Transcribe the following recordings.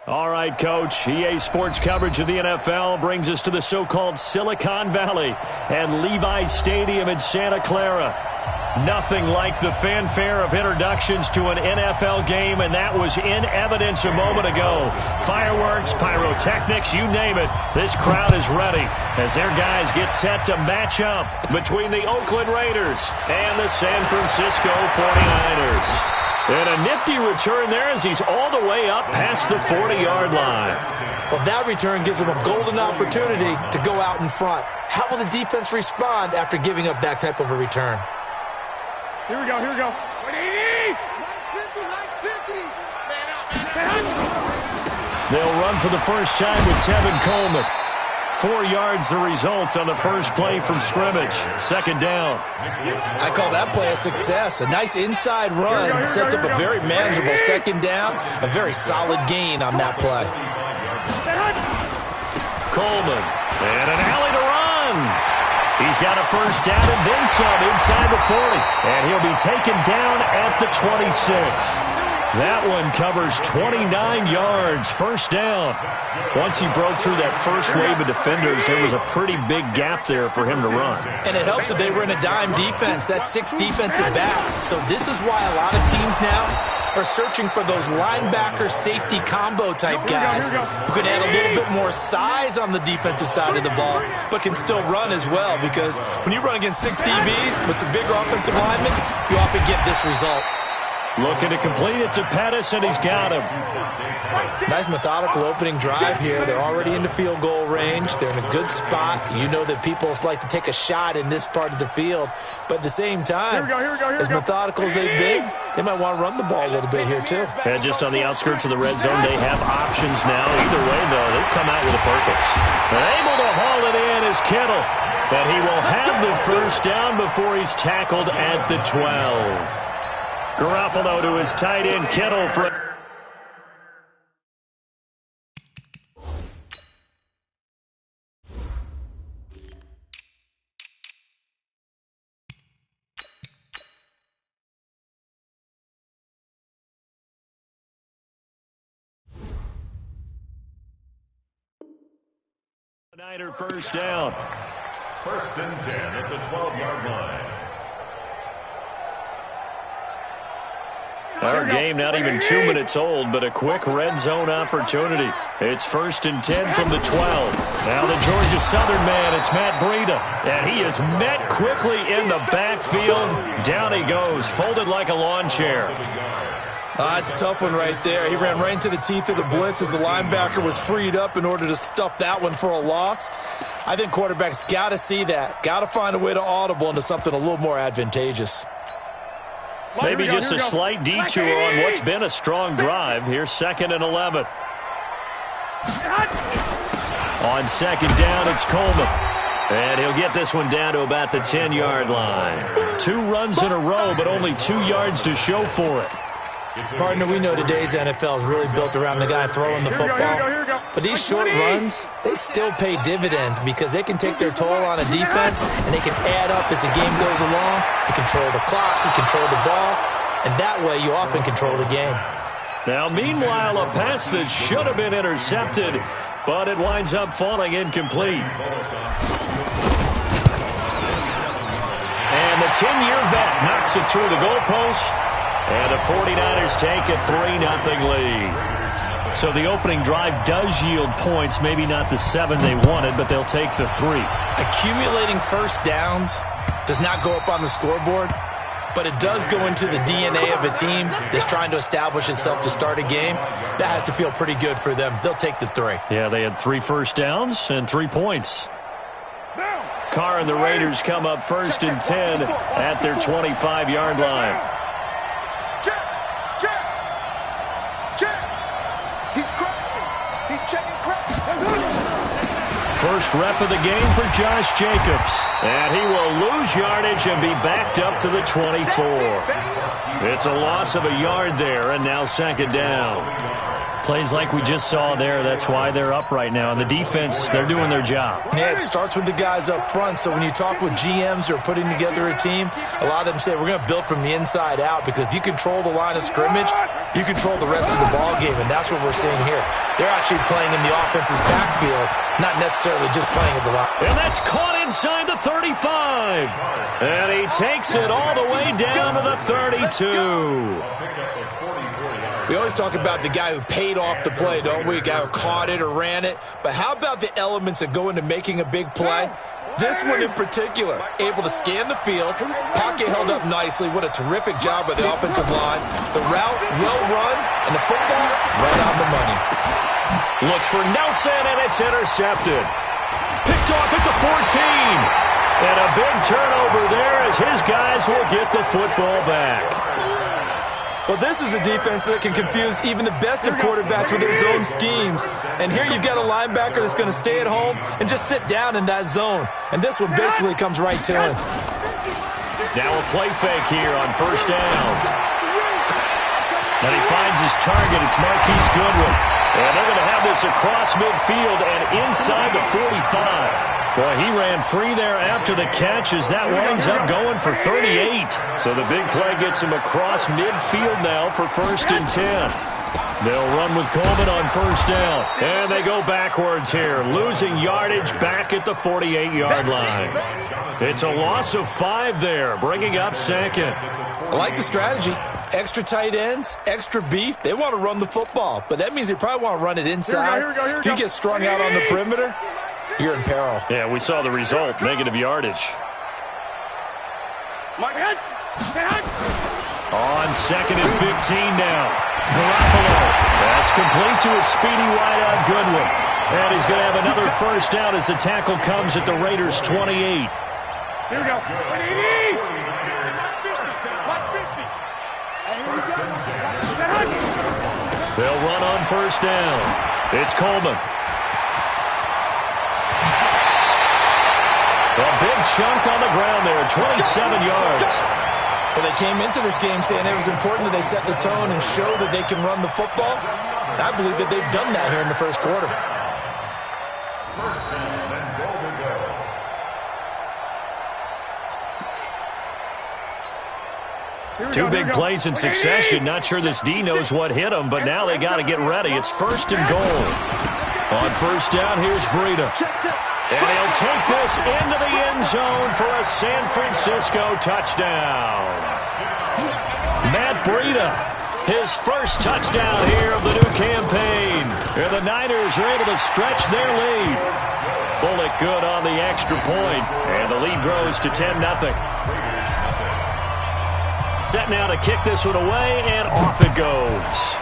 All right, Coach. EA Sports coverage of the NFL brings us to the so-called Silicon Valley and Levi Stadium in Santa Clara. Nothing like the fanfare of introductions to an NFL game, and that was in evidence a moment ago. Fireworks, pyrotechnics, you name it. This crowd is ready as their guys get set to match up between the Oakland Raiders and the San Francisco 49ers. And a nifty return there as he's all the way up past the 40-yard line. Well, that return gives him a golden opportunity to go out in front. How will the defense respond after giving up that type of a return? Here we go, here we go. 50. They'll run for the first time with Tevin Coleman. 4 yards the result on the first play from scrimmage. Second down. I call that play a success. A nice inside run sets up a very manageable second down. A very solid gain on that play. Coleman. And an alley to run. He's got a first down and then some inside the 40. And he'll be taken down at the 26. That one covers 29 yards, first down. Once he broke through that first wave of defenders, there was a pretty big gap there for him to run. And it helps that they were in a dime defense. That's 6 defensive backs. So this is why a lot of teams now are searching for those linebacker safety combo type guys who can add a little bit more size on the defensive side of the ball, but can still run as well, because when you run against 6 DBs with some bigger offensive linemen, you often get this result. Looking to complete it to Pettis, and he's got him. Nice methodical opening drive here. They're already into field goal range. They're in a good spot. You know that people like to take a shot in this part of the field. But at the same time, as methodical as they've been, they might want to run the ball a little bit here too. And just on the outskirts of the red zone, they have options now. Either way, though, they've come out with a purpose. And able to haul it in is Kittle. But he will have the first down before he's tackled at the 12. Garoppolo to his tight end, Kittle for Niner first down. First and 10 at the 12-yard line. Our game not even 2 minutes old, but a quick red zone opportunity. It's first and 10 from the 12. Now the Georgia Southern man, it's Matt Breida. And he is met quickly in the backfield. Down he goes, folded like a lawn chair. It's a tough one right there. He ran right into the teeth of the blitz as the linebacker was freed up in order to stuff that one for a loss. I think quarterbacks got to see that. Got to find a way to audible into something a little more advantageous. Maybe just a slight detour on what's been a strong drive. Here's second and 11. On second down, it's Coleman. And he'll get this one down to about the 10-yard line. 2 runs in a row, but only 2 yards to show for it. Partner, we know today's NFL is really built around the guy throwing the football. But these short runs, they still pay dividends because they can take their toll on a defense and they can add up as the game goes along. You control the clock, you control the ball, and that way you often control the game. Now, meanwhile, a pass that should have been intercepted, but it winds up falling incomplete. And the 10-year vet knocks it through the goalpost. And the 49ers take a 3-0 lead. So the opening drive does yield points, maybe not the 7 they wanted, but they'll take the 3. Accumulating first downs does not go up on the scoreboard, but it does go into the DNA of a team that's trying to establish itself to start a game. That has to feel pretty good for them. They'll take the 3. Yeah, they had 3 first downs and 3 points. Carr and the Raiders come up first and 10 at their 25-yard line. First rep of the game for Josh Jacobs. And he will lose yardage and be backed up to the 24. It's a loss of a yard there, and now second down. Plays like we just saw there, that's why they're up right now. And the defense, they're doing their job. Yeah, it starts with the guys up front. So when you talk with GMs who are putting together a team, a lot of them say we're going to build from the inside out, because if you control the line of scrimmage, you control the rest of the ball game, and that's what we're seeing here. They're actually playing in the offense's backfield, not necessarily just playing at the line. And that's caught inside the 35. And he takes it all the way down to the 32. We always talk about the guy who paid off the play, don't we? A guy who caught it or ran it. But how about the elements that go into making a big play? This one in particular, able to scan the field. Pocket held up nicely. What a terrific job by the offensive line. The route, well run, and the football, right on the money. Looks for Nelson, and it's intercepted. Picked off at the 14. And a big turnover there as his guys will get the football back. Well, this is a defense that can confuse even the best of quarterbacks with their zone schemes. And here you've got a linebacker that's going to stay at home and just sit down in that zone. And this one basically comes right to him. Now a play fake here on first down. And he finds his target. It's Marquise Goodwin. And they're going to have this across midfield and inside the 45. Boy, he ran free there after the catch as that winds up going for 38. So the big play gets him across midfield now for 1st and 10. They'll run with Coleman on first down. And they go backwards here, losing yardage back at the 48-yard line. It's a loss of 5 there, bringing up 2nd. I like the strategy. Extra tight ends, extra beef. They want to run the football, but that means they probably want to run it inside. Here we go. If you get strung out on the perimeter, you're in peril. Yeah, we saw the result, negative yardage. On 2nd and 15 now. Garoppolo. That's complete to a speedy wideout Goodwin. And he's going to have another first down as the tackle comes at the Raiders' 28. Here we go. They'll run on first down. It's Coleman. A big chunk on the ground there, 27 yards. Well, they came into this game saying it was important that they set the tone and show that they can run the football. And I believe that they've done that here in the first quarter. Two big plays in succession. Not sure this D knows what hit him, but now they got to get ready. It's 1st and goal. On first down, here's Breida. And he'll take this into the end zone for a San Francisco touchdown. Matt Breida, his first touchdown here of the new campaign. And the Niners are able to stretch their lead. Bullock good on the extra point, and the lead grows to 10-0. Set now to kick this one away, and off it goes.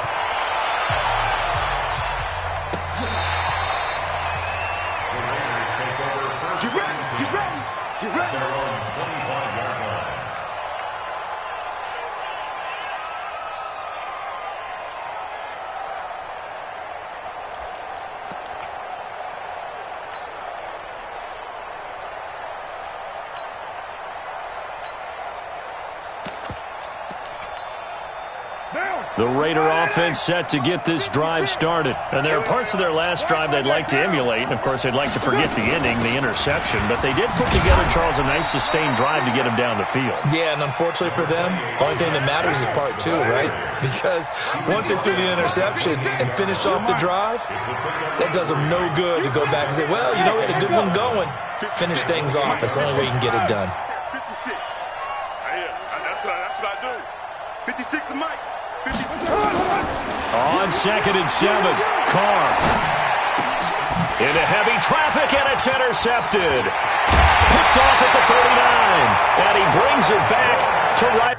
The Raider offense set to get this drive started. And there are parts of their last drive they'd like to emulate. And, of course, they'd like to forget the ending, the interception. But they did put together, Charles, a nice sustained drive to get him down the field. Yeah, and unfortunately for them, the only thing that matters is part 2, right? Because once they threw the interception and finished off the drive, that does them no good to go back and say, well, you know, we had a good one going. Finish things off. That's the only way you can get it done. 56. That's what I do. 56 to Mike. On 2nd and 7, Carr. Into heavy traffic, and it's intercepted. Picked off at the 39, and he brings it back to right.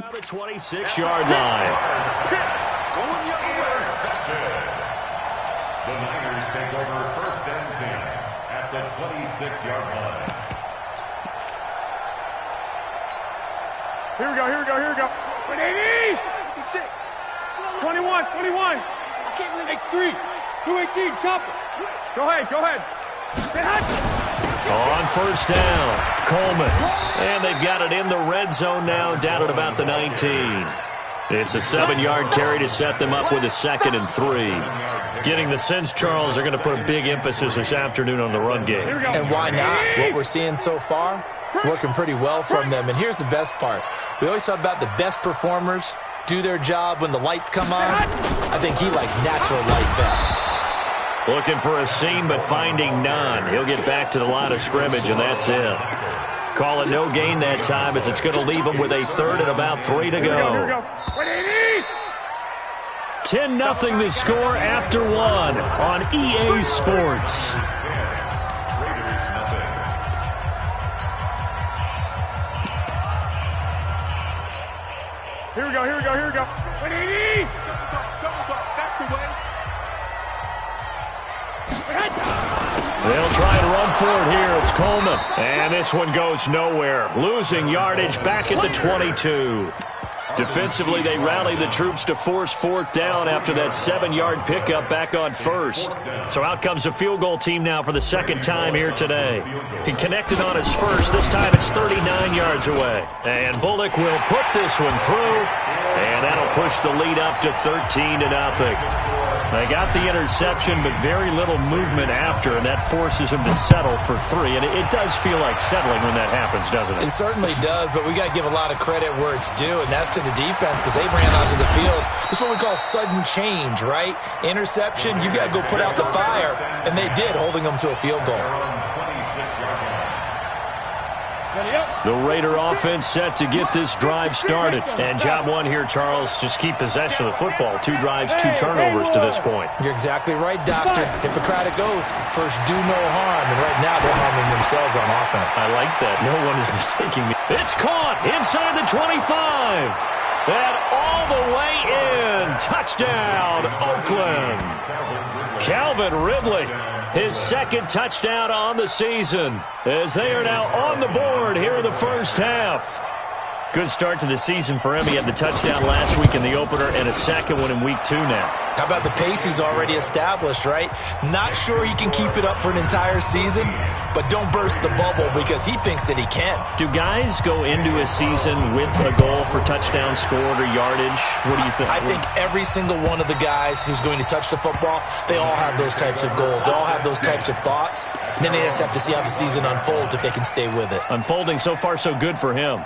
Around the 26-yard line. The Niners take over 1st and 10 at the 26-yard line. Here we go. 180! 21. X3, 218, chop it. Go ahead. On 1st down, Coleman. And they've got it in the red zone now, down at about the 19. It's a 7-yard carry to set them up with a 2nd and 3. Getting the sense, Charles, they're going to put a big emphasis this afternoon on the run game. And why not? What we're seeing so far is working pretty well from them. And here's the best part. We always talk about the best performers do their job when the lights come on. I think he likes natural light best. Looking for a seam, but finding none. He'll get back to the line of scrimmage, and that's it. Call it no gain that time, as it's going to leave him with a 3rd and about 3 to go. 10-0 the score after 1 on EA Sports. Here we go. 180! That's the way. They'll try and run for it here. It's Coleman. And this one goes nowhere. Losing yardage back at the 22. Defensively, they rally the troops to force 4th down after that 7-yard pickup back on 1st. So out comes a field goal team now for the 2nd time here today. He connected on his 1st. This time it's 39 yards away. And Bullock will put this one through. And that'll push the lead up to 13-0. They got the interception, but very little movement after, and that forces him to settle for 3. And it does feel like settling when that happens, doesn't it? It certainly does, but we got to give a lot of credit where it's due, and that's to the defense because they ran onto the field. It's what we call sudden change, right? Interception, you got to go put out the fire, and they did, holding them to a field goal. The Raider offense set to get this drive started. And job 1 here, Charles, just keep possession of the football. 2 drives, 2 turnovers to this point. You're exactly right, Doctor. Hippocratic oath. First, do no harm. And right now, they're harming themselves on offense. I like that. No one is mistaking me. It's caught inside the 25. And all the way in. Touchdown, Oakland. Calvin Ridley. His 2nd touchdown on the season, as they are now on the board here in the 1st half. Good start to the season for him. He had the touchdown last week in the opener and a 2nd one in week 2 now. How about the pace he's already established, right? Not sure he can keep it up for an entire season, but don't burst the bubble because he thinks that he can. Do guys go into a season with a goal for touchdown scored or yardage? What do you think? I think every single one of the guys who's going to touch the football, they all have those types of goals. They all have those types of thoughts. And then they just have to see how the season unfolds if they can stay with it. Unfolding so far so good for him.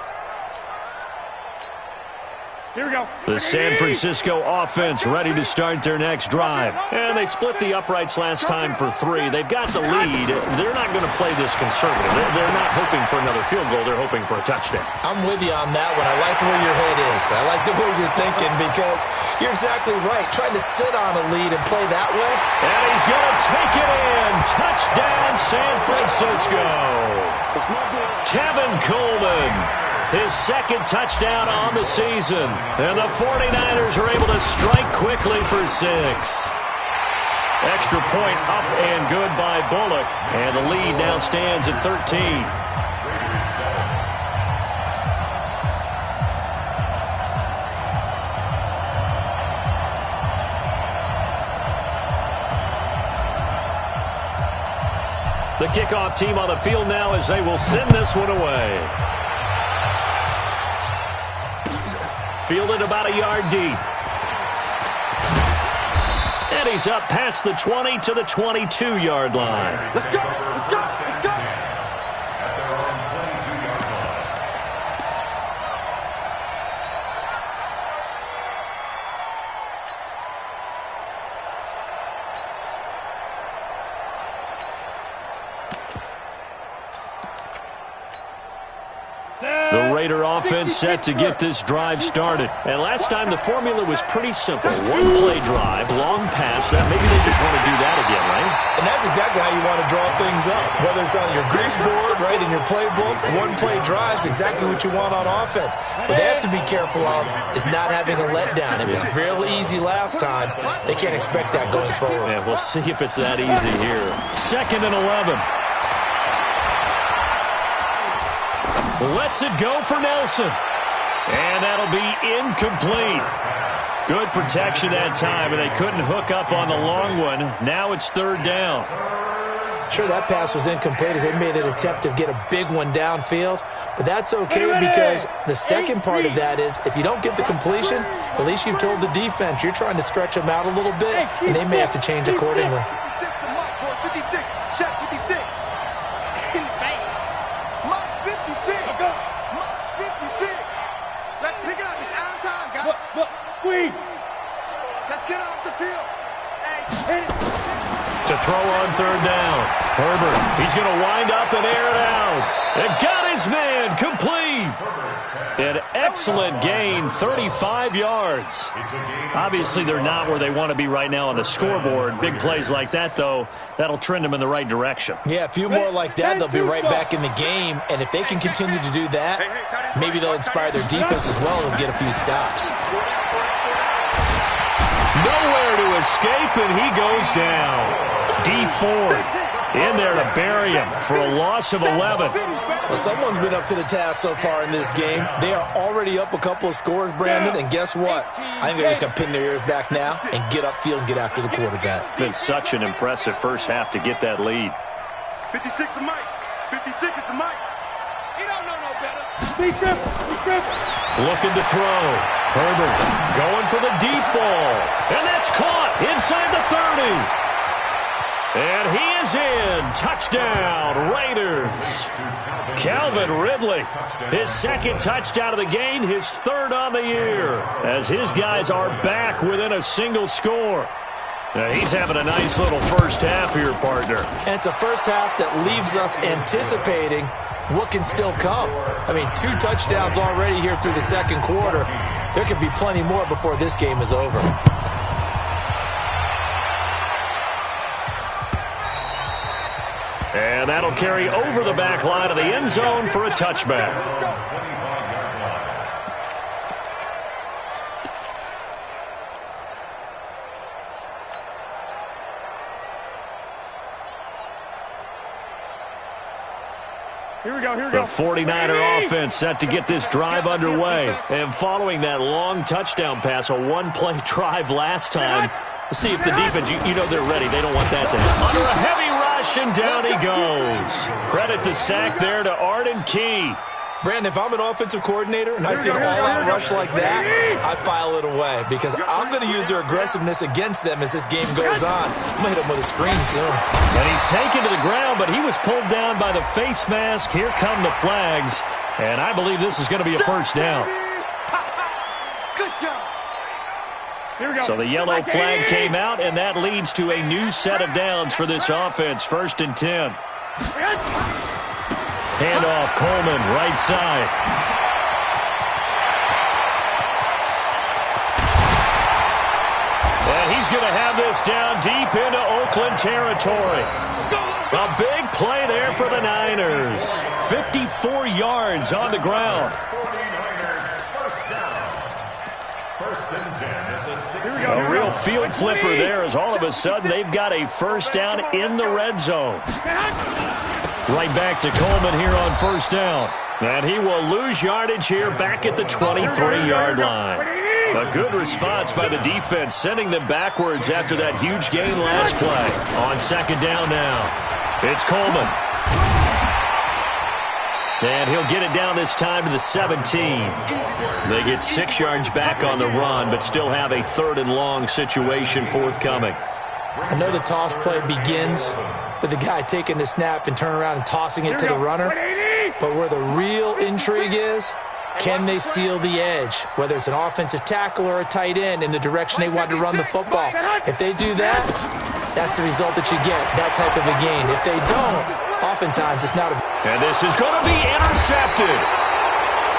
Here we go. The San Francisco offense ready to start their next drive. And they split the uprights last time for 3. They've got the lead. They're not going to play this conservative. They're not hoping for another field goal. They're hoping for a touchdown. I'm with you on that one. I like where your head is. I like the way you're thinking because you're exactly right. Trying to sit on a lead and play that way. And he's going to take it in. Touchdown, San Francisco. Tevin Coleman. His 2nd touchdown on the season. And the 49ers are able to strike quickly for 6. Extra point up and good by Bullock. And the lead now stands at 13. The kickoff team on the field now as they will send this one away. Fielded about a yard deep. And he's up past the 20 to the 22-yard line. Let's go. Let's go. Let's go. At their own 22-yard line. The Raider offense set to get this drive started. And last time the formula was pretty simple. One play drive, long pass. Maybe they just want to do that again, right? And that's exactly how you want to draw things up. Whether it's on your grease board, right, in your playbook, one play drive is exactly what you want on offense. What they have to be careful of is not having a letdown. It was real easy last time. They can't expect that going forward. Yeah, we'll see if it's that easy here. 2nd and 11. Lets it go for Nelson. And that'll be incomplete. Good protection that time, and they couldn't hook up on the long one. Now it's 3rd down. Sure, that pass was incomplete as they made an attempt to get a big one downfield. But that's okay because the second part of that is if you don't get the completion, at least you've told the defense you're trying to stretch them out a little bit, and they may have to change accordingly. 56. Shot 56. Let's pick it up. It's our time, guys. Look, squeeze. Let's get off the field. Hey, To throw on 3rd down. Herbert, he's going to wind up and air it out. And got his man complete. An excellent gain, 35 yards. Obviously, they're not where they want to be right now on the scoreboard. Big plays like that, though, that'll trend them in the right direction. Yeah, a few more like that, they'll be right back in the game. And if they can continue to do that, maybe they'll inspire their defense as well and get a few stops. Nowhere to escape, and he goes down. D Ford in there to bury him for a loss of 11. Well, someone's been up to the task so far in this game. They are already up a couple of scores, Brandon, and guess what? I think they're just going to pin their ears back now and get upfield and get after the quarterback. Been such an impressive first half to get that lead. 56 is Mike. 56 is the Mike. he don't know no better. Be simple. Be simple. Looking to throw. Herbert going for the deep ball. And that's caught inside the 30. And he is in. Touchdown, Raiders. Calvin Ridley, his 2nd touchdown of the game, his 3rd on the year, as his guys are back within a single score. Now, he's having a nice little first half here, partner. And it's a first half that leaves us anticipating what can still come. I mean, 2 touchdowns already here through the 2nd quarter. There could be plenty more before this game is over. And that'll carry over the back line of the end zone for a touchback. Here we go. The 49er offense set to get this drive underway. And following that long touchdown pass, a one-play drive last time, let's see if the defense, you know they're ready. They don't want that to happen. Under a heavy rush, and down he goes. Credit the sack there to Arden Key. Brandon, if I'm an offensive coordinator and I see an all-out rush like that, I file it away because I'm going to use their aggressiveness against them as this game goes on. I'm going to hit them with a screen soon. And he's taken to the ground, but he was pulled down by the face mask. Here come the flags, and I believe this is going to be a first down. Good job. Here we go. So the yellow flag came out, and that leads to a new set of downs for this offense. 1st and 10. Handoff, Coleman, right side. And he's going to have this down deep into Oakland territory. A big play there for the Niners. 54 yards on the ground. A real field flipper there as all of a sudden they've got a first down in the red zone. Right back to Coleman here on first down. And he will lose yardage here back at the 23-yard line. A good response by the defense, sending them backwards after that huge gain last play. On 2nd down now, it's Coleman. And he'll get it down this time to the 17. They get 6 yards back on the run, but still have a 3rd and long situation forthcoming. I know the toss play begins with the guy taking the snap and turning around and tossing it to the runner. But where the real intrigue is, can they seal the edge? Whether it's an offensive tackle or a tight end in the direction they want to run the football. If they do that, that's the result that you get, that type of a gain. If they don't, oftentimes it's not a... And this is going to be intercepted.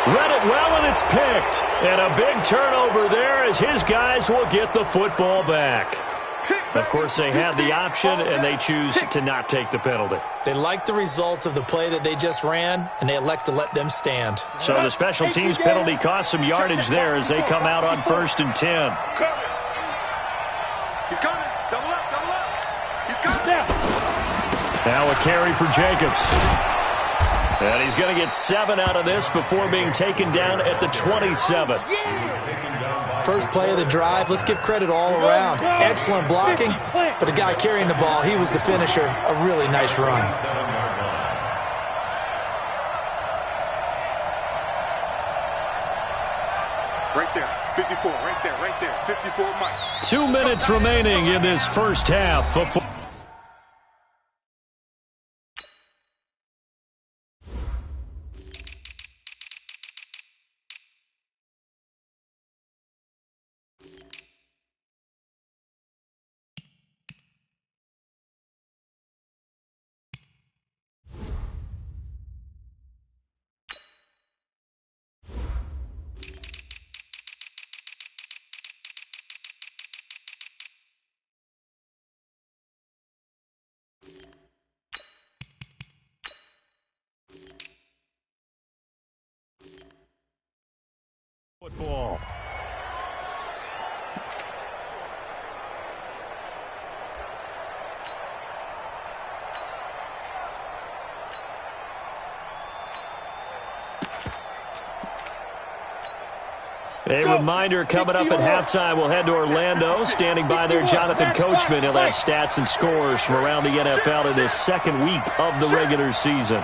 Read it well, and it's picked. And a big turnover there as his guys will get the football back. Of course, they had the option, and they choose to not take the penalty. They like the results of the play that they just ran, and they elect to let them stand. So the special teams penalty cost some yardage there as they come out on 1st and 10. He's coming. Double up, double up. He's coming. Now a carry for Jacobs. And he's going to get 7 out of this before being taken down at the 27. First play of the drive, let's give credit all around. Excellent blocking, but the guy carrying the ball, he was the finisher. A really nice run. Right there, 54, right there, 54, Mike. 2 minutes remaining in this first half of football. Football. A reminder coming up at halftime, we'll head to Orlando. Standing by there, Jonathan Coachman. He'll have stats and scores from around the NFL in this second week of the regular season.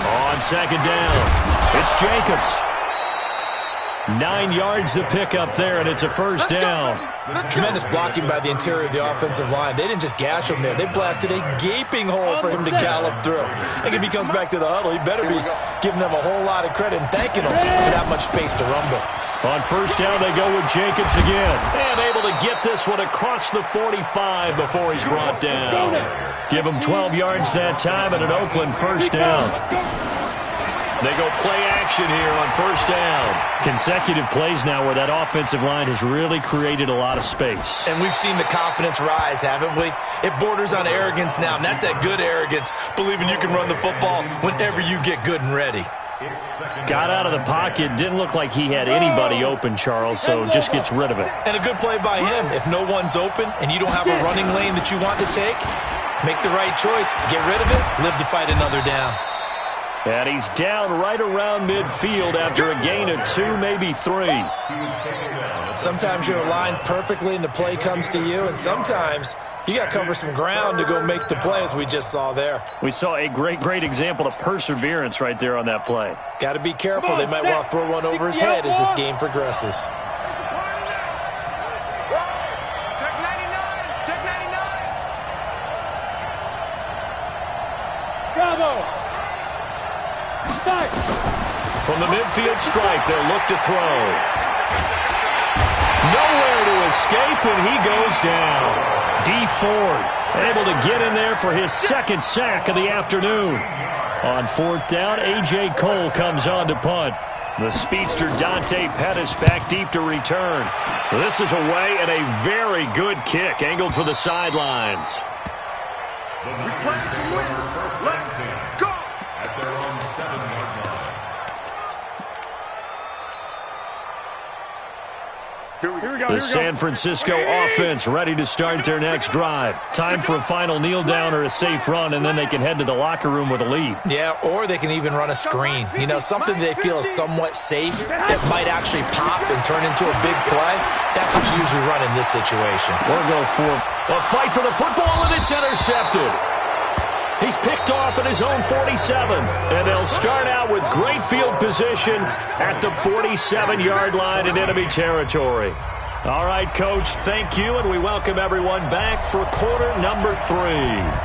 On second down, it's Jacobs. 9 yards to pick up there, and it's a first down. Tremendous blocking by the interior of the offensive line. They didn't just gash him there. They blasted a gaping hole for him to gallop through. I think if he comes back to the huddle, he better be giving them a whole lot of credit and thanking them for that much space to rumble. On first down, they go with Jacobs again. And able to get this one across the 45 before he's brought down. Give him 12 yards that time and an Oakland first down. They go play action here on first down. Consecutive plays now where that offensive line has really created a lot of space. And we've seen the confidence rise, haven't we? It borders on arrogance now, and that's that good arrogance, believing you can run the football whenever you get good and ready. Got out of the pocket. Didn't look like he had anybody open, Charles, so just gets rid of it. And a good play by him. If no one's open and you don't have a running lane that you want to take, make the right choice. Get rid of it. Live to fight another down. And he's down right around midfield after a gain of 2, maybe 3. Sometimes you're aligned perfectly and the play comes to you, and sometimes you got to cover some ground to go make the play, as we just saw there. We saw a great example of perseverance right there on that play. Got to be careful. They might want to throw one over his head as this game progresses. Check 99, check 99. Bravo. From the midfield stripe, they'll look to throw. Nowhere to escape, and he goes down. Dee Ford able to get in there for his second sack of the afternoon. On fourth down, A.J. Cole comes on to punt. The speedster Dante Pettis back deep to return. This is away and a very good kick, angled for the sidelines. We play to win. Let's go. At their own 7-yard line. Here we go. The San Francisco offense ready to start their next drive. Time for a final kneel down or a safe run, and then they can head to the locker room with a lead. Yeah, or they can even run a screen. You know, something they feel is somewhat safe that might actually pop and turn into a big play. That's what you usually run in this situation. Or go for a fight for the football, and it's intercepted. He's picked off at his own 47, and they'll start out with great field position at the 47-yard line in enemy territory. All right, Coach, thank you, and we welcome everyone back for quarter number 3.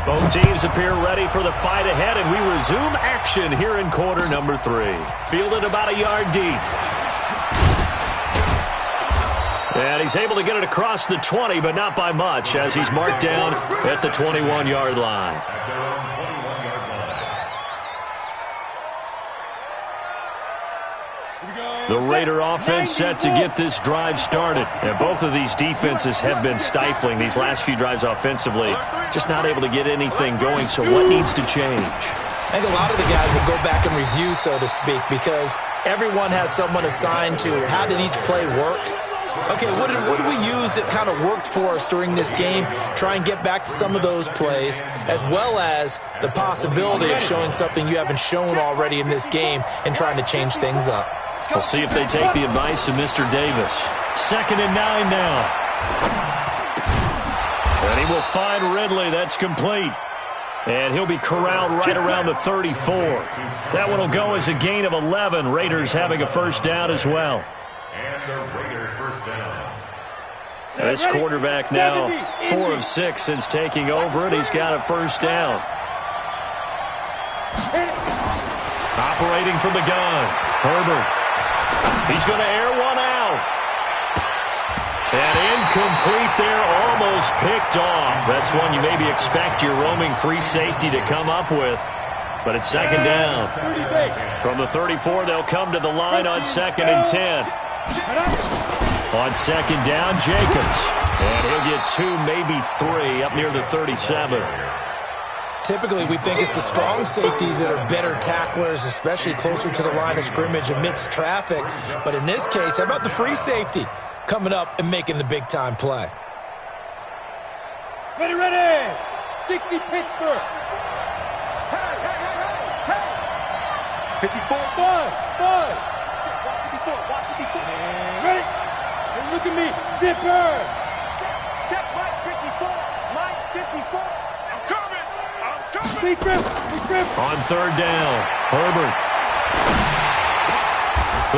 Both teams appear ready for the fight ahead, and we resume action here in quarter number 3. Fielded about a yard deep. And he's able to get it across the 20, but not by much, as he's marked down at the 21-yard line. The Raider offense set to get this drive started. And both of these defenses have been stifling these last few drives offensively. Just not able to get anything going, so what needs to change? I think a lot of the guys will go back and review, so to speak, because everyone has someone assigned to how did each play work. Okay, what did we use that kind of worked for us during this game? Try and get back to some of those plays, as well as the possibility of showing something you haven't shown already in this game and trying to change things up. We'll see if they take the advice of Mr. Davis. 2nd and 9 now. And he will find Ridley. That's complete. And he'll be corralled right around the 34. That one will go as a gain of 11. Raiders having a first down as well. And the Raider first down. This quarterback now 4 of 6 since taking over, and he's got a first down. Operating from the gun, Herbert. He's going to air one out. And incomplete there, almost picked off. That's one you maybe expect your roaming free safety to come up with. But it's 2nd down. From the 34, they'll come to the line on 2nd and 10. On 2nd down, Jacobs. And he'll get 2, maybe 3, up near the 37. Typically, we think it's the strong safeties that are better tacklers, especially closer to the line of scrimmage amidst traffic. But in this case, how about the free safety coming up and making the big-time play? Ready, ready! 60 Pittsburgh. Hey, hey, hey, hey, hey! 54, bud. Watch 54. And ready? And look at me, zipper. Check Mike 54. Mike 54. I'm coming. Big grip. On 3rd down, Herbert.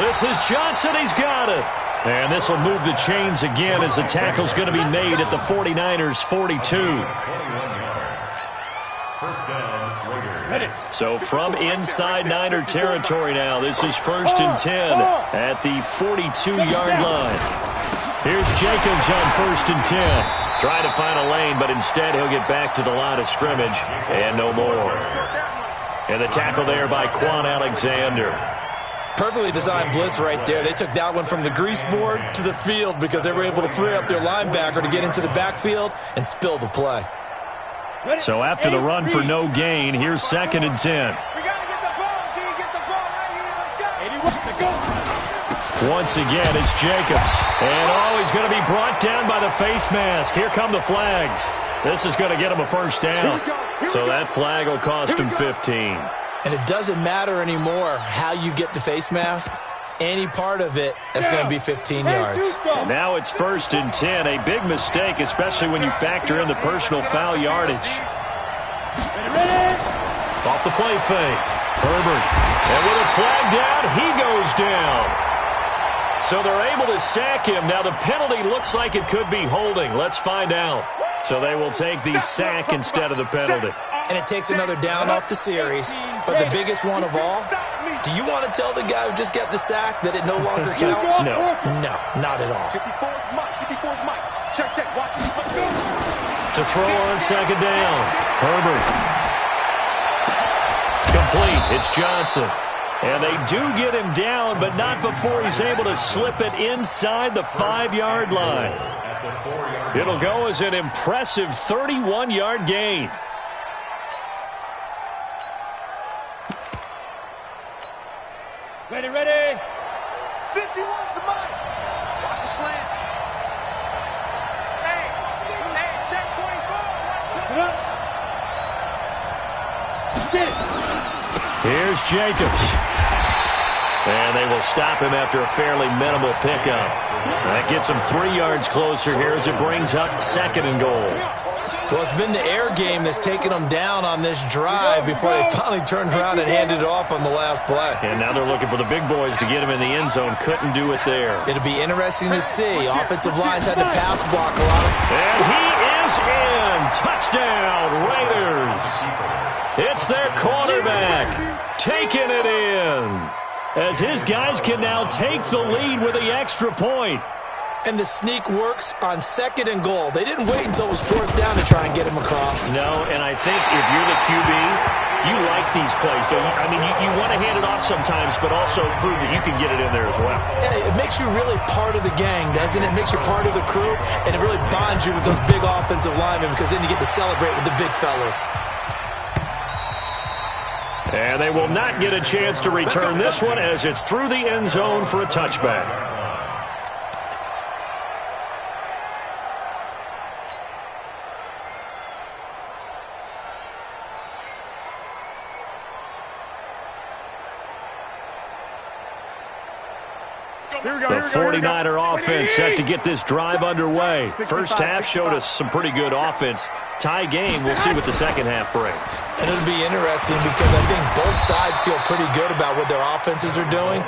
This is Johnson. He's got it. And this will move the chains again as the tackle's going to be made at the 49ers' 42. First down, Raiders. So from inside Niner territory now, this is 1st and 10 at the 42-yard line. Here's Jacobs on 1st and 10. Trying to find a lane, but instead he'll get back to the line of scrimmage and no more. And the tackle there by Quan Alexander. Perfectly designed blitz right there. They took that one from the grease board to the field because they were able to free up their linebacker to get into the backfield and spill the play. So after the run for no gain, here's 2nd and 10. We got to get the ball. Can you get the ball right here? Once again, it's Jacobs. And, he's going to be brought down by the face mask. Here come the flags. This is going to get him a first down. So that flag will cost him 15. And it doesn't matter anymore how you get the face mask. Any part of it is going to be 15 yards. And now it's 1st and 10. A big mistake, especially when you factor in the personal foul yardage. Off the play fake. Herbert. And with a flag down, he goes down. So they're able to sack him. Now the penalty looks like it could be holding. Let's find out. So they will take the sack instead of the penalty. And it takes another down off the series. But the biggest one of all, do you want to tell the guy who just got the sack that it no longer counts? No. No, not at all. 54's Mike. Check. Watch. To throw on 2nd down. Herbert. Complete. It's Johnson. And they do get him down, but not before he's able to slip it inside the 5-yard line. It'll go as an impressive 31-yard gain. Ready. 51's the Mike. Watch the slant. Hey, check 24. Get it. Here's Jacobs. And they will stop him after a fairly minimal pickup. That gets him 3 yards closer here as it brings up 2nd and goal. Well, it's been the air game that's taken them down on this drive before they finally turned around and handed it off on the last play. And now they're looking for the big boys to get him in the end zone. Couldn't do it there. It'll be interesting to see. Offensive lines had to pass block a lot. And he is in. Touchdown, Raiders. It's their quarterback taking it in, as his guys can now take the lead with the extra point. And the sneak works on 2nd and goal. They didn't wait until it was 4th down to try and get him across. No, and I think if you're the QB, You like these plays, don't you? I mean, you want to hand it off sometimes, but also prove that you can get it in there as well. Yeah, it makes you really part of the gang, doesn't it? It makes you part of the crew, and it really bonds you with those big offensive linemen because then you get to celebrate with the big fellas. And they will not get a chance to return this one as it's through the end zone for a touchback. The 49er offense set to get this drive underway. First half showed us some pretty good offense. Tie game, we'll see what the second half brings. And it'll be interesting because I think both sides feel pretty good about what their offenses are doing.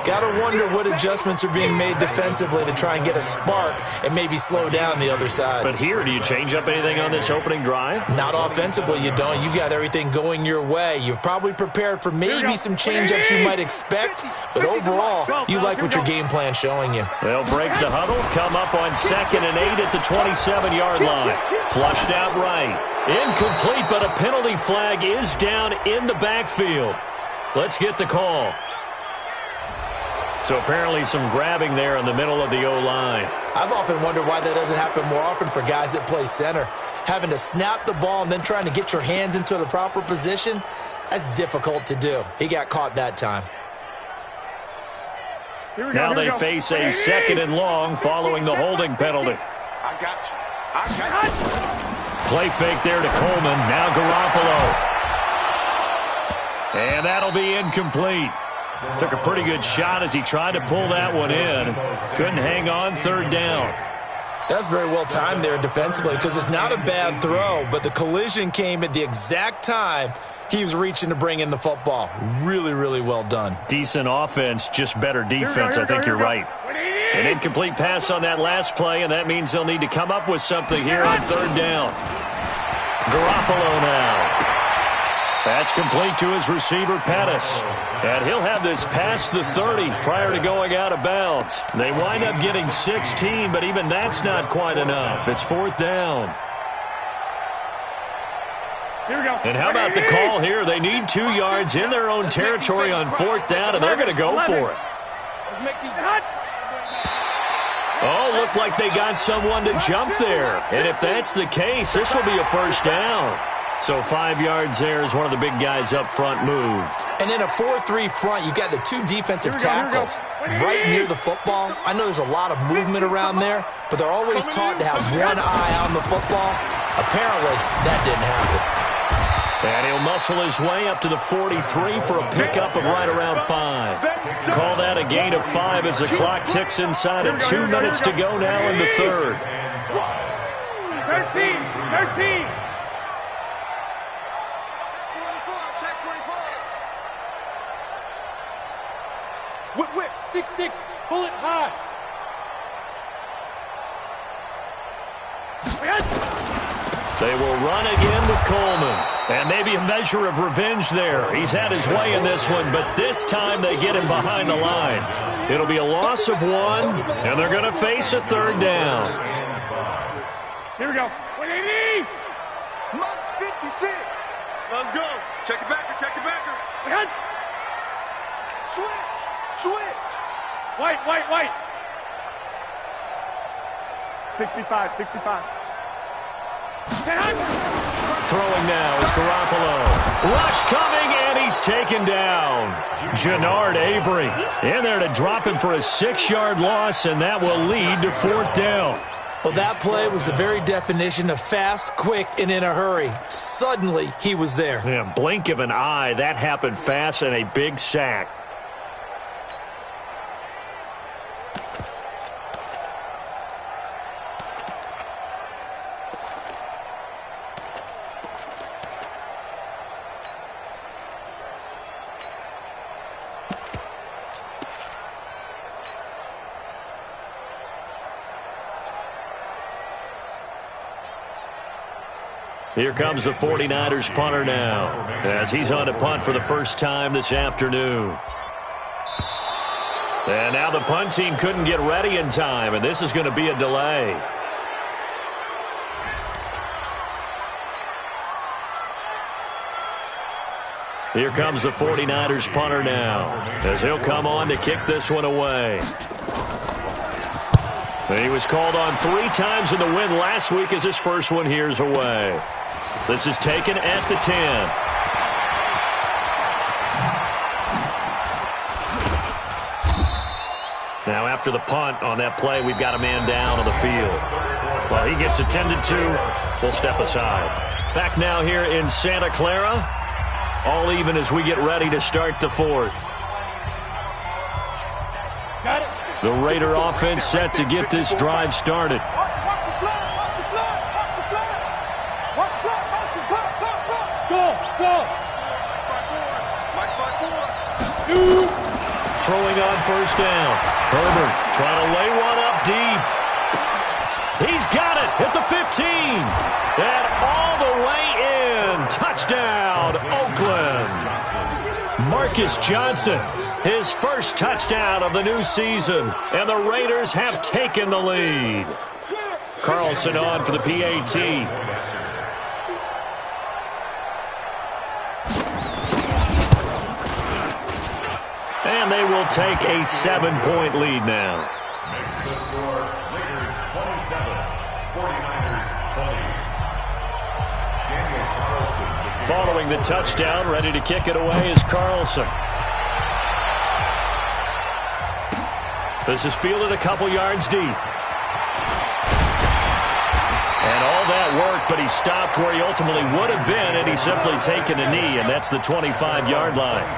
Got to wonder what adjustments are being made defensively to try and get a spark and maybe slow down the other side. But here, do you change up anything on this opening drive? Not offensively, you don't. You got everything going your way. You've probably prepared for maybe some change-ups you might expect, but overall, you like what your game plan's showing you. They'll break the huddle, come up on 2nd and 8 at the 27-yard line. Flushed out right. Incomplete, but a penalty flag is down in the backfield. Let's get the call. So apparently some grabbing there in the middle of the O-line. I've often wondered why that doesn't happen more often for guys that play center. Having to snap the ball and then trying to get your hands into the proper position, that's difficult to do. He got caught that time. Now they face a 2nd and long following the holding penalty. I got you. I got you. Play fake there to Coleman. Now Garoppolo. And that'll be incomplete. Took a pretty good shot as he tried to pull that one in. Couldn't hang on, 3rd down. That's very well timed there defensively because it's not a bad throw, but the collision came at the exact time he was reaching to bring in the football. Really, really well done. Decent offense, just better defense. I think you're right. An incomplete pass on that last play, and that means they'll need to come up with something here on 3rd down. Garoppolo now. That's complete to his receiver, Pettis. And he'll have this past the 30 prior to going out of bounds. They wind up getting 16, but even that's not quite enough. It's 4th down. Here we go. And how about the call here? They need 2 yards in their own territory on 4th down, and they're going to go for it. Let's make these hot. Oh, looked like they got someone to jump there. And if that's the case, this will be a 1st down. So 5 yards there as one of the big guys up front moved. And in a 4-3 front, you've got the 2 defensive tackles right near the football. I know there's a lot of movement around there, but they're always taught to have one eye on the football. Apparently, that didn't happen. And he'll muscle his way up to the 43 for a pickup of right around 5. Call that a gain of 5 as the clock ticks inside of 2 minutes to go now in the 3rd. 13. Whip, 6-6, pull it high. They will run again with Coleman. And maybe a measure of revenge there. He's had his way in this one, but this time they get him behind the line. It'll be a loss of 1, and they're going to face a 3rd down. Here we go. 180. Months 56. Let's go. Check it backer. Switch. White. 65. Throwing now is Garoppolo. Rush coming, and he's taken down. Jannard Avery in there to drop him for a 6-yard loss, and that will lead to 4th down. Well, that play was the very definition of fast, quick, and in a hurry. Suddenly, he was there. Yeah, blink of an eye, that happened fast, and a big sack. Here comes the 49ers punter now, as he's on to punt for the first time this afternoon. And now the punt team couldn't get ready in time, and this is going to be a delay. Here comes the 49ers punter now, as he'll come on to kick this one away. He was called on 3 times in the win last week as his first one here's away. This is taken at the 10. Now after the punt on that play, we've got a man down on the field. Well, he gets attended to. We'll step aside. Back now here in Santa Clara. All even as we get ready to start the 4th. Got it. The Raider offense set to get this drive started. Throwing on first down. Herbert trying to lay one up deep. He's got it at the 15. And all the way in. Touchdown, Oakland. Marcus Johnson, his first touchdown of the new season. And the Raiders have taken the lead. Carlson on for the PAT. And they will take a 7-point lead now. Makes the score Raiders 27, 49ers 20. Following the touchdown, ready to kick it away is Carlson. This is fielded a couple yards deep. And all that worked, but he stopped where he ultimately would have been, and he's simply taken a knee, and that's the 25-yard line.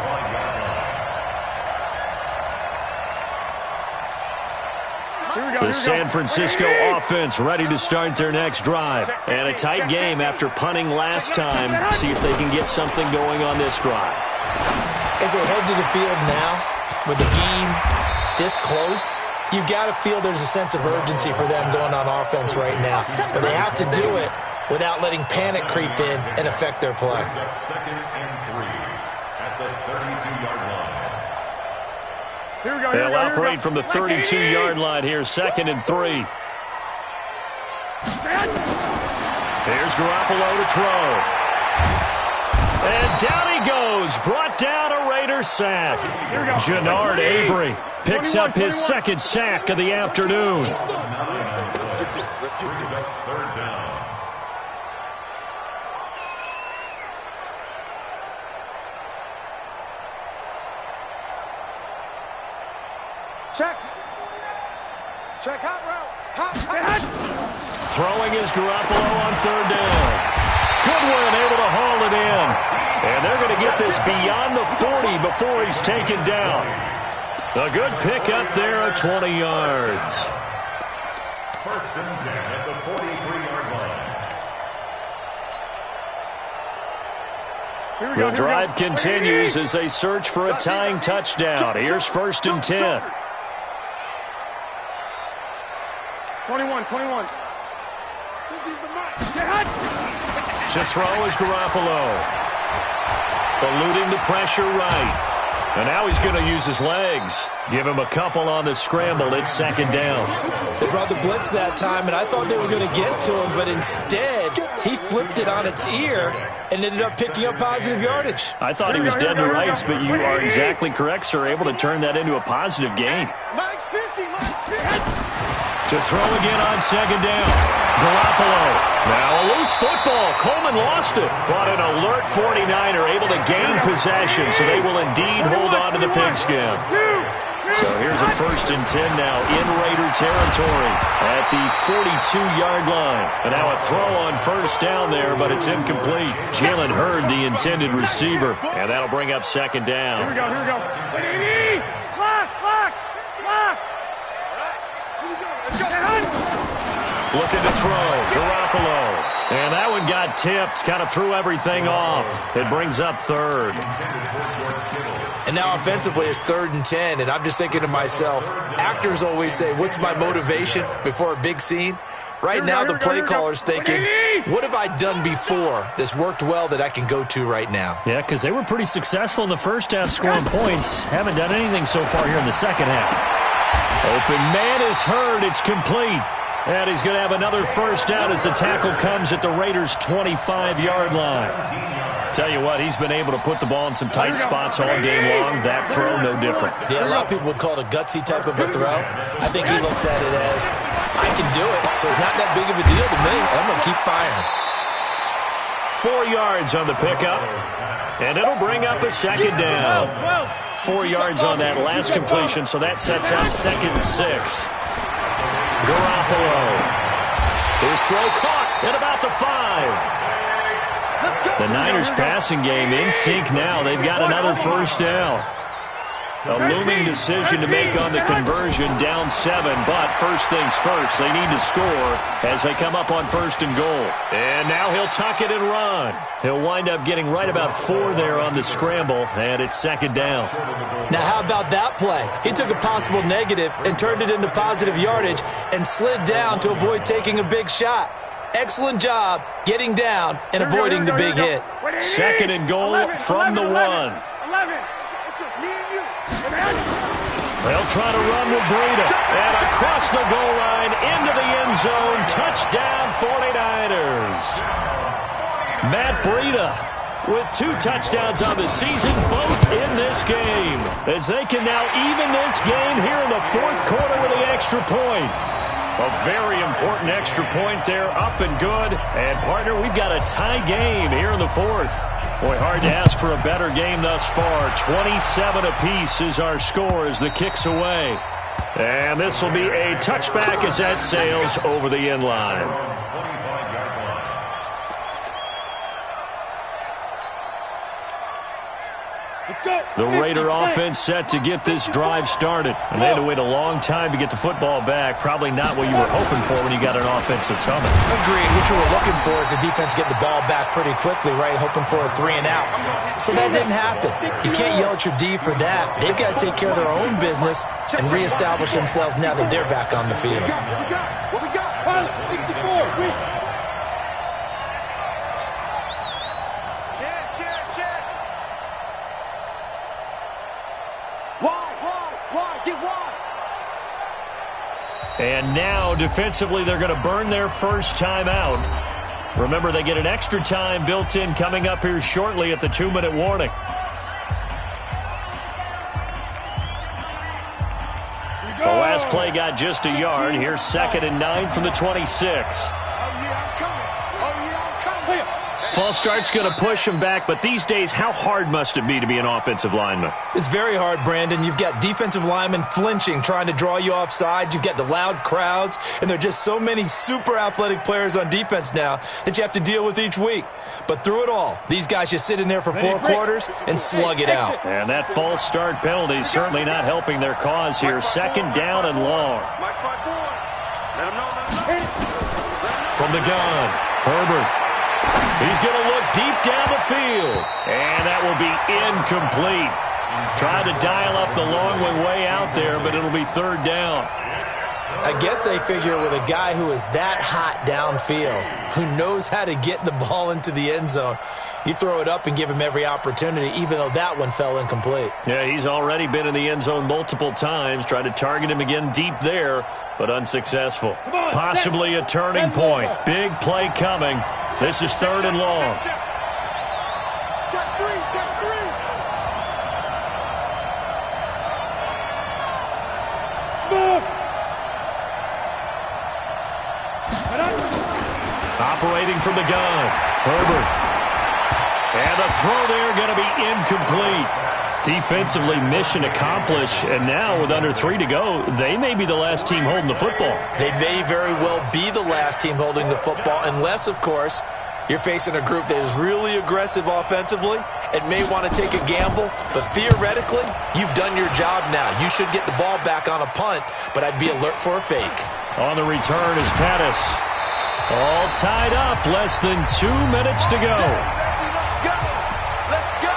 The San Francisco offense ready to start their next drive. And a tight game after punting last time. See if they can get something going on this drive. As they head to the field now, with the game this close, you've got to feel there's a sense of urgency for them going on offense right now. But they have to do it without letting panic creep in and affect their play. Second and 3 at the 32-yard line. They'll operate from the 32-yard line here, 2nd and 3. Here's Garoppolo to throw. And down he goes. Brought down a Raider sack. Jannard Avery picks up his 2nd sack of the afternoon. Third down. Check hot route. Hot. Throwing is Garoppolo on 3rd down. Goodwin able to haul it in. And they're going to get this beyond the 40 before he's taken down. A good pick up there at 20 yards. First and 10 at the 43-yard line. The drive continues as they search for a tying touchdown. Here's 1st and 10. 21. To throw is Garoppolo. Eluding the pressure right. And now he's going to use his legs. Give him a couple on the scramble. It's 2nd down. They brought the blitz that time, and I thought they were going to get to him, but instead he flipped it on its ear and ended up picking up positive yardage. I thought he was dead to rights, but you are exactly correct, sir. Able to turn that into a positive gain. Mike's 50. To throw again on 2nd down. Garoppolo. Now a loose football. Coleman lost it. But an alert 49er able to gain possession, so they will indeed hold on to the pigskin. So here's a 1st and 10 now in Raider territory at the 42-yard line. And now a throw on 1st down there, but it's incomplete. Jalen Hurd, the intended receiver. And that'll bring up 2nd down. Here we go. Clock. Looking to throw. Garoppolo. And that one got tipped. Kind of threw everything off. It brings up 3rd. And now offensively it's 3rd and 10, and I'm just thinking to myself, actors always say, what's my motivation before a big scene? Right now the play caller's thinking, what have I done before that's worked well that I can go to right now? Yeah, because they were pretty successful in the first half scoring points. Haven't done anything so far here in the second half. Open man is Hurd. It's complete. And he's going to have another 1st down as the tackle comes at the Raiders' 25-yard line. Tell you what, he's been able to put the ball in some tight spots all game long. That throw, no different. Yeah, a lot of people would call it a gutsy type of a throw. I think he looks at it as, I can do it, so it's not that big of a deal to me. I'm going to keep firing. 4 yards on the pickup, and it'll bring up a second down. 4 yards on that last completion, so that sets up 2nd and 6. Garoppolo. His throw caught at about the 5. The Niners passing game in sync now. They've got another first down. A looming decision to make on the conversion, down 7, but first things first, they need to score as they come up on 1st and goal. And now he'll tuck it and run. He'll wind up getting right about 4 there on the scramble, and it's 2nd down. Now how about that play? He took a possible negative and turned it into positive yardage and slid down to avoid taking a big shot. Excellent job getting down and avoiding the big hit. 2nd and goal from the 1. They'll try to run with Breida. And across the goal line, into the end zone. Touchdown, 49ers. Matt Breida with 2 touchdowns on the season, both in this game. As they can now even this game here in the 4th quarter with the extra point. A very important extra point there, up and good. And, partner, we've got a tie game here in the 4th. Boy, hard to ask for a better game thus far. 27 apiece is our score as the kick's away. And this will be a touchback as that sails over the end line. The Raider offense set to get this drive started. And they had to wait a long time to get the football back. Probably not what you were hoping for when you got an offense that's humming. Agreed. What you were looking for is the defense get the ball back pretty quickly, right? Hoping for a 3 and out. So that didn't happen. You can't yell at your D for that. They've got to take care of their own business and reestablish themselves now that they're back on the field. What we got? 64. And now, defensively, they're going to burn their first time out. Remember, they get an extra time built in coming up here shortly at the 2-minute warning. The last play got just a yard. Here's 2nd and 9 from the 26. False start's going to push him back, but these days, how hard must it be to be an offensive lineman? It's very hard, Brandon. You've got defensive linemen flinching, trying to draw you offside. You've got the loud crowds, and there are just so many super athletic players on defense now that you have to deal with each week. But through it all, these guys just sit in there for 4 quarters and slug it out. And that false start penalty is certainly not helping their cause here. 2nd down and long. From the gun, Herbert. He's going to look deep down the field. And that will be incomplete. Trying to dial up the long way out there, but it'll be 3rd down. I guess they figure with a guy who is that hot downfield, who knows how to get the ball into the end zone, you throw it up and give him every opportunity, even though that one fell incomplete. Yeah, he's already been in the end zone multiple times. Tried to target him again deep there, but unsuccessful. Possibly a turning point. Big play coming. This is 3rd and long. Check 3, check 3. Smooth. Operating from the gun, Herbert. And the throw there going to be incomplete. Defensively, mission accomplished. And now with under 3 to go, they may be the last team holding the football. They may very well be the last team holding the football, unless, of course, you're facing a group that is really aggressive offensively and may want to take a gamble. But theoretically, you've done your job now. You should get the ball back on a punt, but I'd be alert for a fake. On the return is Pettis. All tied up, less than 2 minutes to go. Let's go.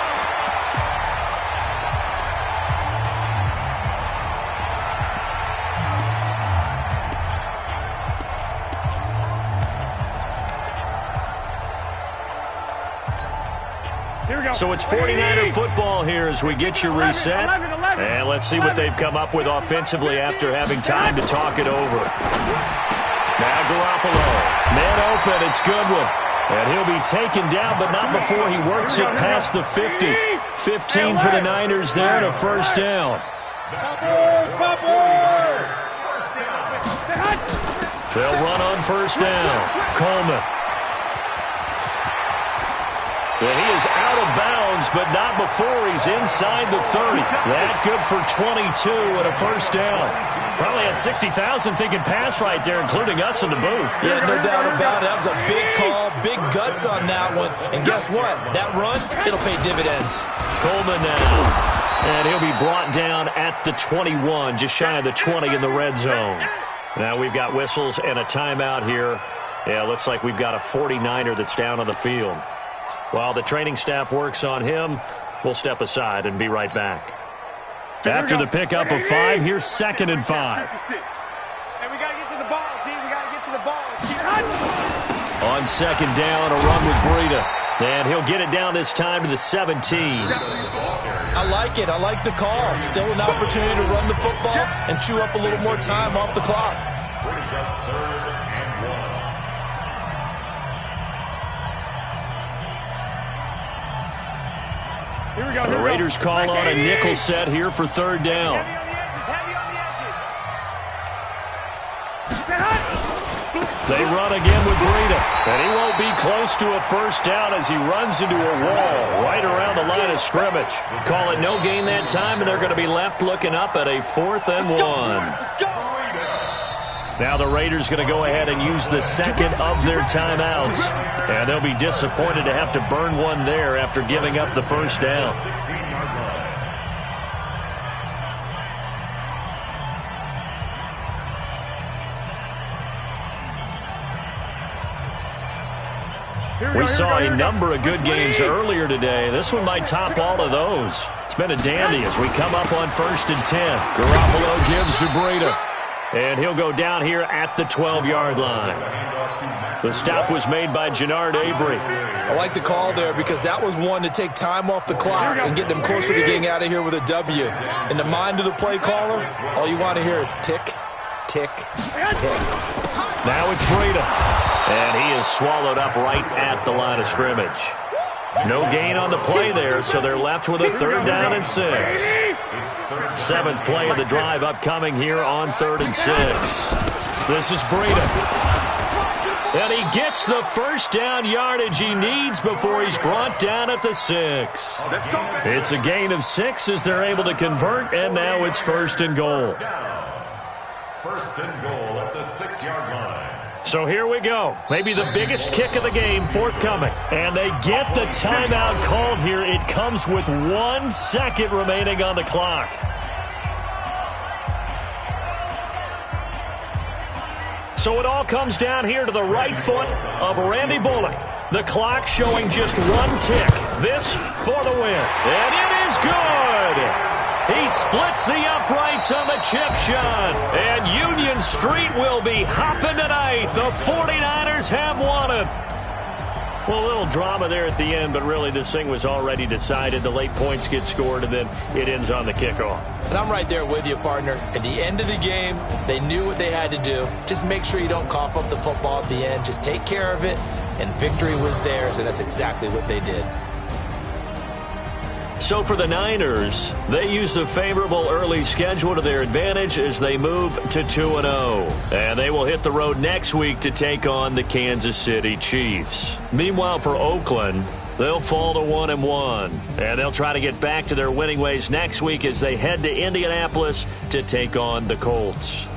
Here we go. So it's 49er football here as we get you reset. And let's see what they've come up with offensively after having time to talk it over. Now Garoppolo. Man open. It's Goodwin. And he'll be taken down, but not before he works it past the 50. 15 for the Niners there and a first down. They'll run on first down. Coleman. And he is out of bounds, but not before he's inside the 30. That good for 22 and a first down. Probably had 60,000 thinking pass right there, including us in the booth. Yeah, no doubt about it. That was a big call, big guts on that one. And guess what? That run, it'll pay dividends. Coleman now. And he'll be brought down at the 21, just shy of the 20 in the red zone. Now we've got whistles and a timeout here. Yeah, looks like we've got a 49er that's down on the field. While the training staff works on him, we'll step aside and be right back. After the pickup of 5, here's 2nd and 5. And we got to get to the ball, team. We got to get to the ball. On 2nd down, a run with Breida. And he'll get it down this time to the 17. I like it. I like the call. Still an opportunity to run the football and chew up a little more time off the clock. Brings up 3rd and 1. Here we go. The Raiders call on a nickel set here for 3rd down. Heavy on the edges. Heavy on the edges. They run again with Breida. And he won't be close to a first down as he runs into a wall right around the line of scrimmage. Call it no gain that time, and they're going to be left looking up at a 4th and 1. Let's go. Now the Raiders going to go ahead and use the 2nd of their timeouts. And they'll be disappointed to have to burn one there after giving up the first down. 16-yard line. We saw a number of good games earlier today. This one might top all of those. It's been a dandy as we come up on 1st and 10. Garoppolo gives to Breida. And he'll go down here at the 12-yard line. The stop was made by Jannard Avery. I like the call there because that was one to take time off the clock and get them closer to getting out of here with a W. In the mind of the play caller, all you want to hear is tick, tick, tick. Now it's Breida. And he is swallowed up right at the line of scrimmage. No gain on the play there, so they're left with a 3rd down and 6. 7th play of the drive upcoming here on 3rd and 6. This is Breida. And he gets the first down yardage he needs before he's brought down at the 6. It's a gain of 6 as they're able to convert, and now it's 1st and goal. 1st and goal at the 6-yard line. So here we go. Maybe the biggest kick of the game forthcoming. And they get the timeout called here. It comes with 1 second remaining on the clock. So it all comes down here to the right foot of Randy Bullock. The clock showing just 1 tick. This for the win. And it is good. He splits the uprights on the chip shot. And Union Street will be hopping tonight. The 49ers have won it. Well, a little drama there at the end, but really this thing was already decided. The late points get scored, and then it ends on the kickoff. And I'm right there with you, partner. At the end of the game, they knew what they had to do. Just make sure you don't cough up the football at the end. Just take care of it, and victory was theirs, and that's exactly what they did. So for the Niners, they used a favorable early schedule to their advantage as they move to 2-0. And they will hit the road next week to take on the Kansas City Chiefs. Meanwhile, for Oakland, they'll fall to 1-1. And they'll try to get back to their winning ways next week as they head to Indianapolis to take on the Colts.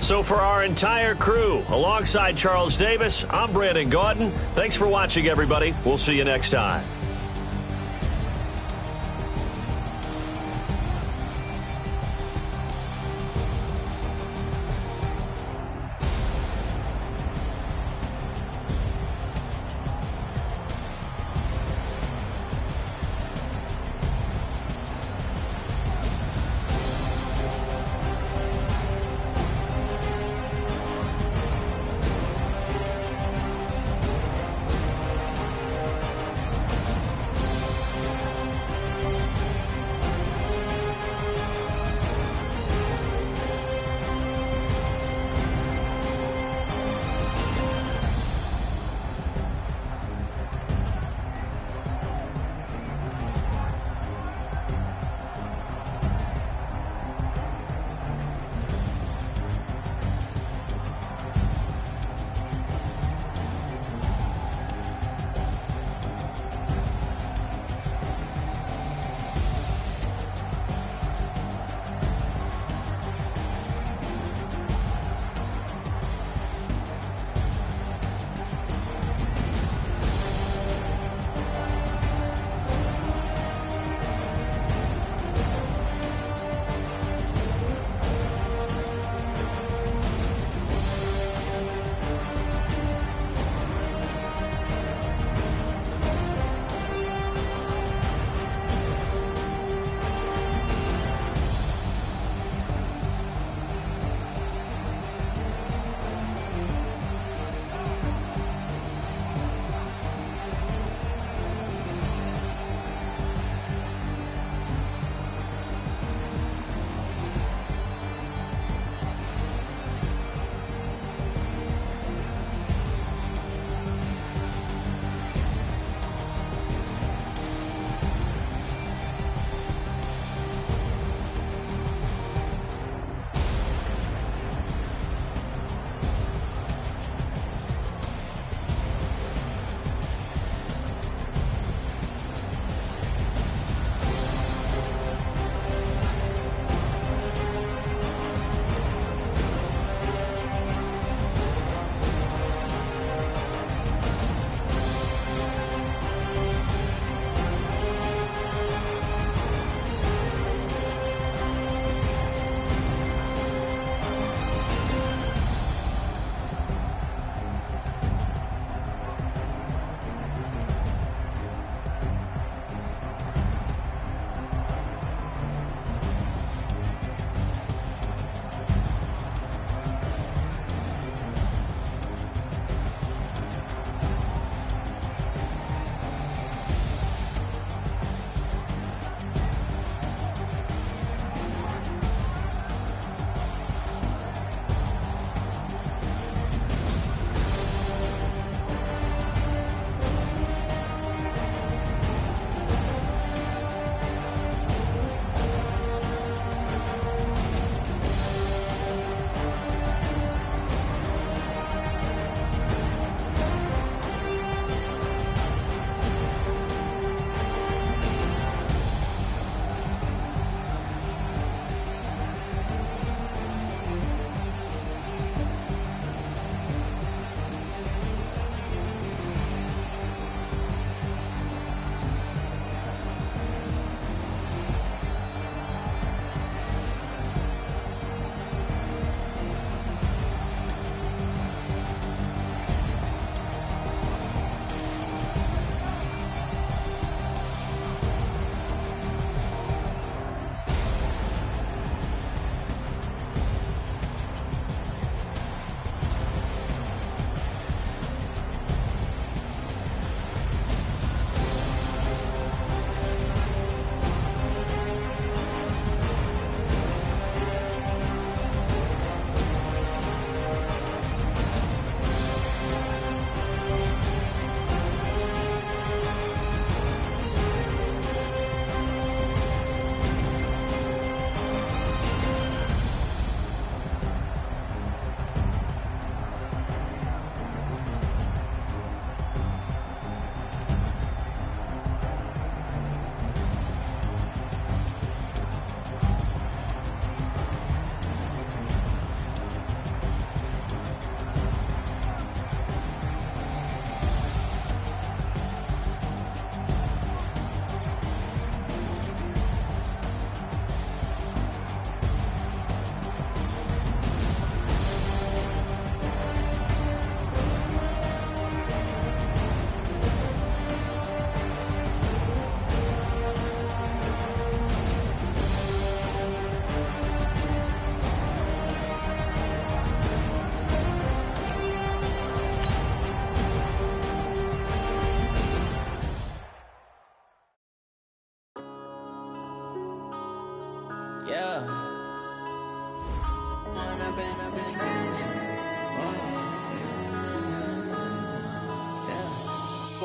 So for our entire crew, alongside Charles Davis, I'm Brandon Gaudin. Thanks for watching, everybody. We'll see you next time.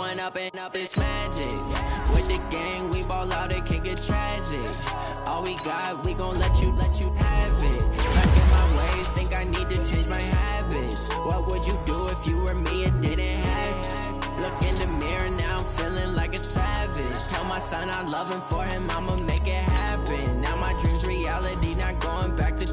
one up and up, it's magic. With the gang, we ball out, it can get tragic. All we got, we gon' let you have it. Stuck in my ways, think I need to change my habits. What would you do if you were me and didn't have it? Look in the mirror, now I'm feeling like a savage. Tell my son I love him, for him I'ma make it happen. Now my dream's reality, not going back to.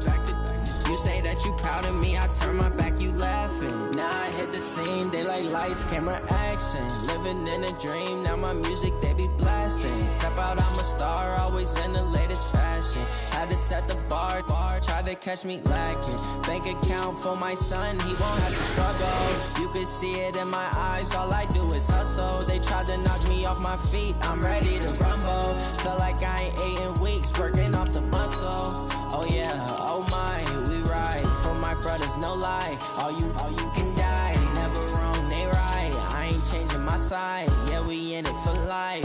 You say that you proud of me, I turn my back, you laughing. Now I hit the scene, they like lights, camera, action. Living in a dream, now my music, they be blasting. Step out, I'm a star, always in the latest fashion. Had to set the bar, try to catch me lacking. Bank account for my son, he won't have to struggle. You can see it in my eyes, all I do is hustle. They tried to knock me off my feet, I'm ready to rumble. Feel like I ain't ate in weeks, working off the muscle. Oh yeah, oh my, we ride for my brothers, no lie. All you can die, never wrong, they right. I ain't changing my side, yeah, we in it for life.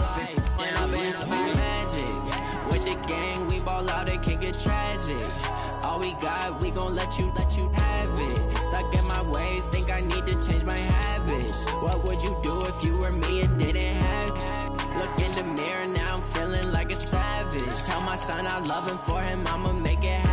When I'm in, it's magic. With the gang, we ball out, it can get tragic. All we got, we gon' let you have it. Stuck in my ways, think I need to change my habits. What would you do if you were me and didn't have it? Look in the mirror, now I'm feeling like a savage. Tell my son I love him, for him I'ma make it happen.